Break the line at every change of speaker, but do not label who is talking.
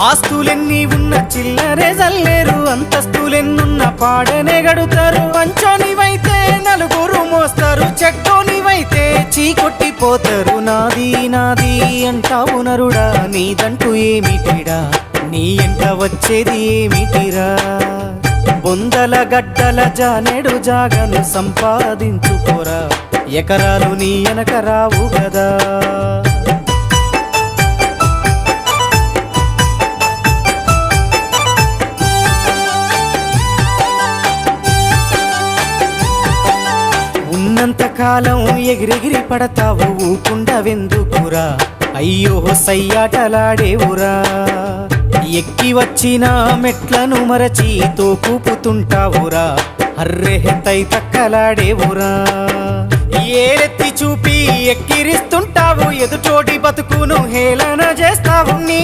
ఆస్తులెన్ని ఉన్న చిల్లరే జల్లేరు, అంతస్తులెన్నున్న పాడనే గడుతారు. పంచోనివైతే నలుగురు మోస్తారు, చెట్టోనివైతే చీకొట్టిపోతారు. నాది నాది అంటావు నరుడా, నీదంటూ ఏమిటిడా, నీ ఎంట వచ్చేది ఏమిటిరా. బొందల గడ్డల జానెడు జాగను సంపాదించుకోరా, ఎకరాలు నీ వెనక రావు గదా. ఉన్నంతకాలం ఎగిరెగిరి పడతావు, ఊకుండవెందుకురా, అయ్యో సయ్యాటలాడేవురా. ఎక్కి వచ్చిన మెట్లను మరచి తోకూపుతుంటావురా, అర్రె తై తక్కలాడేవురా. ఏరెత్తి చూపి ఎక్కిరిస్తుంటావు, ఎదుటోటి బతుకును హేళన చేస్తావు. నీ